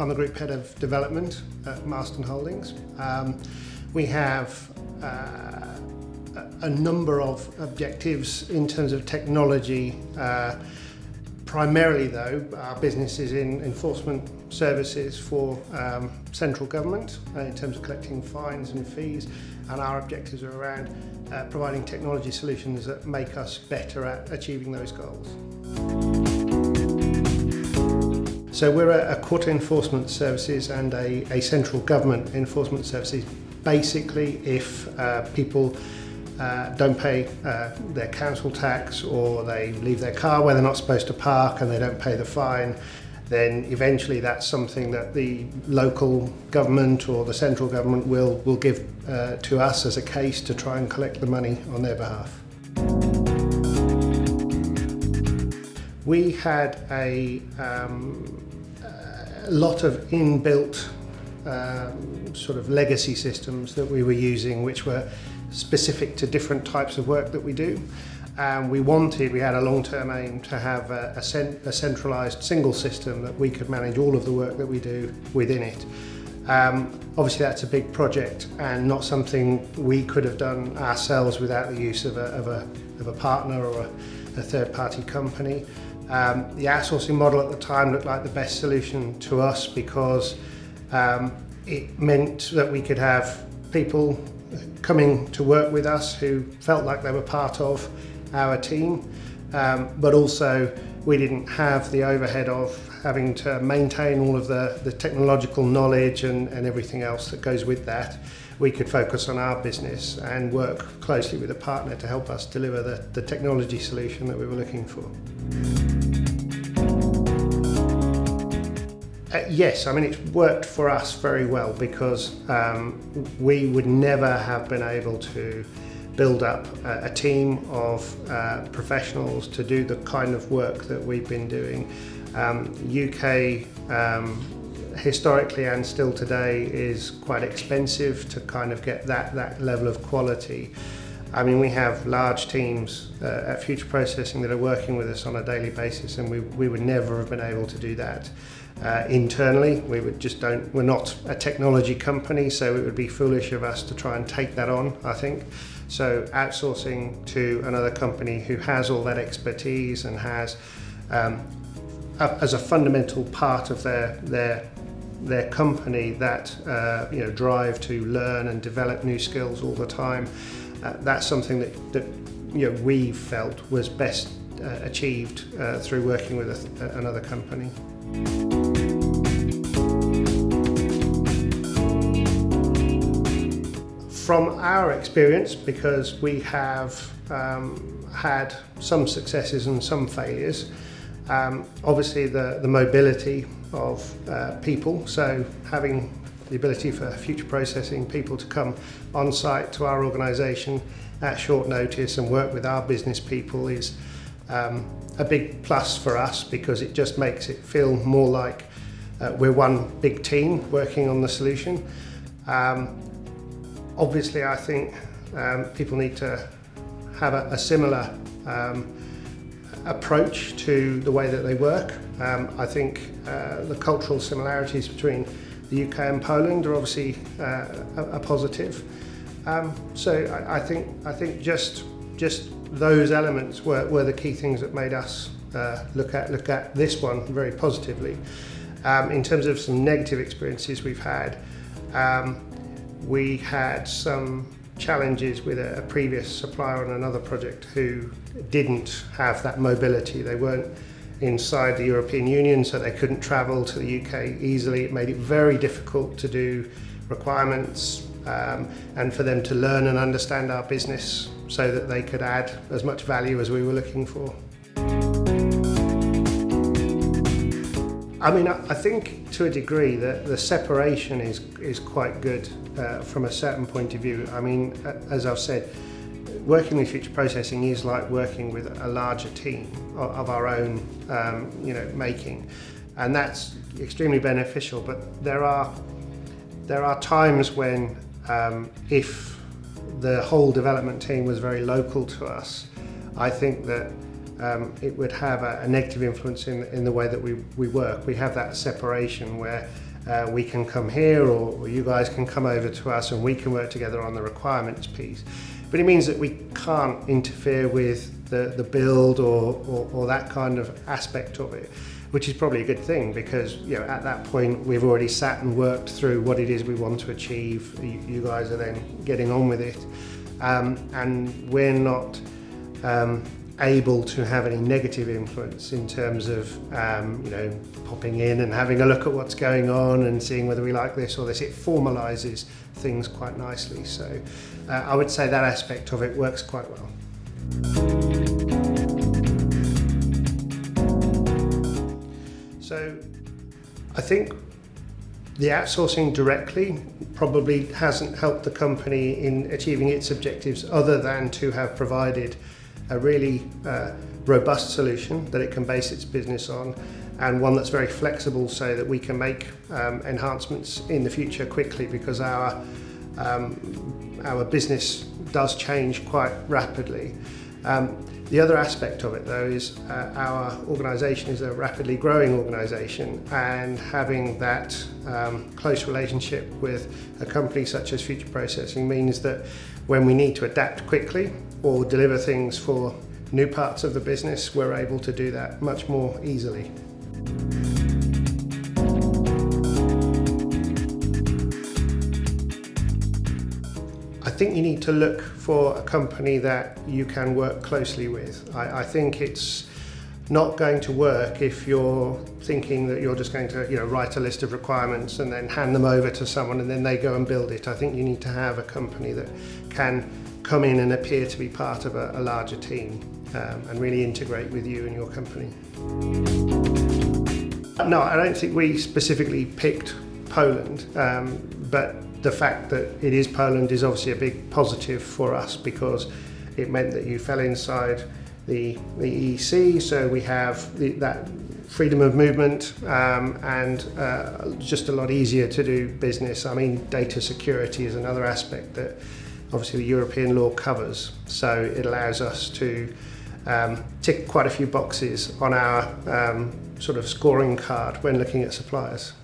I'm the Group Head of Development at Marston Holdings. We have a number of objectives in terms of technology. Primarily though, our business is in enforcement services for central government in terms of collecting fines and fees, and our objectives are around providing technology solutions that make us better at achieving those goals. So we're a court enforcement services and a central government enforcement services. Basically, if people don't pay their council tax, or they leave their car where they're not supposed to park and they don't pay the fine, then eventually that's something that the local government or the central government will give to us as a case to try and collect the money on their behalf. We had a lot of inbuilt sort of legacy systems that we were using, which were specific to different types of work that we do. And we had a long-term aim to have a centralised single system that we could manage all of the work that we do within it. Obviously that's a big project and not something we could have done ourselves without the use of a partner or a third-party company. The outsourcing model at the time looked like the best solution to us because it meant that we could have people coming to work with us who felt like they were part of our team, but also we didn't have the overhead of having to maintain all of the technological knowledge and everything else that goes with that. We could focus on our business and work closely with a partner to help us deliver the technology solution that we were looking for. Yes, I mean it's worked for us very well because we would never have been able to build up a team of professionals to do the kind of work that we've been doing. UK historically and still today is quite expensive to kind of get that level of quality. I mean, we have large teams at Future Processing that are working with us on a daily basis, and we would never have been able to do that internally. We're not a technology company, so it would be foolish of us to try and take that on, I think. So outsourcing to another company who has all that expertise and has, as a fundamental part of their company, that drive to learn and develop new skills all the time. That's something that we felt was best achieved through working with another company. From our experience, because we have had some successes and some failures, obviously the mobility of people, so having the ability for Future Processing people to come on site to our organisation at short notice and work with our business people is a big plus for us, because it just makes it feel more like we're one big team working on the solution. Obviously I think people need to have a similar approach to the way that they work. I think the cultural similarities between the UK and Poland are obviously a positive. So I think just those elements were the key things that made us look at this one very positively. In terms of some negative experiences we've had, we had some challenges with a previous supplier on another project who didn't have that mobility. They weren't inside the European Union, so they couldn't travel to the UK easily. It made it very difficult to do requirements and for them to learn and understand our business so that they could add as much value as we were looking for. I mean, I think to a degree that the separation is quite good from a certain point of view. I mean, as I've said, working with Future Processing is like working with a larger team of our own, making, and that's extremely beneficial. But there are times when, if the whole development team was very local to us, I think that it would have a negative influence in the way that we work. We have that separation where we can come here, or you guys can come over to us and we can work together on the requirements piece. But it means that we can't interfere with the build or that kind of aspect of it, which is probably a good thing, because at that point we've already sat and worked through what it is we want to achieve. You guys are then getting on with it, and we're not able to have any negative influence in terms of popping in and having a look at what's going on and seeing whether we like this or this. It formalises things quite nicely, so I would say that aspect of it works quite well. So I think the outsourcing directly probably hasn't helped the company in achieving its objectives, other than to have provided a really robust solution that it can base its business on, and one that's very flexible so that we can make enhancements in the future quickly, because our business does change quite rapidly. The other aspect of it, though, is our organisation is a rapidly growing organisation, and having that close relationship with a company such as Future Processing means that when we need to adapt quickly or deliver things for new parts of the business, we're able to do that much more easily. I think you need to look for a company that you can work closely with. I think it's not going to work if you're thinking that you're just going to write a list of requirements and then hand them over to someone and then they go and build it. I think you need to have a company that can come in and appear to be part of a larger team and really integrate with you and your company. No, I don't think we specifically picked Poland, but the fact that it is Poland is obviously a big positive for us, because it meant that you fell inside the EEC, so we have that freedom of movement and just a lot easier to do business. I mean, data security is another aspect that obviously the European law covers, so it allows us to tick quite a few boxes on our sort of scoring card when looking at suppliers.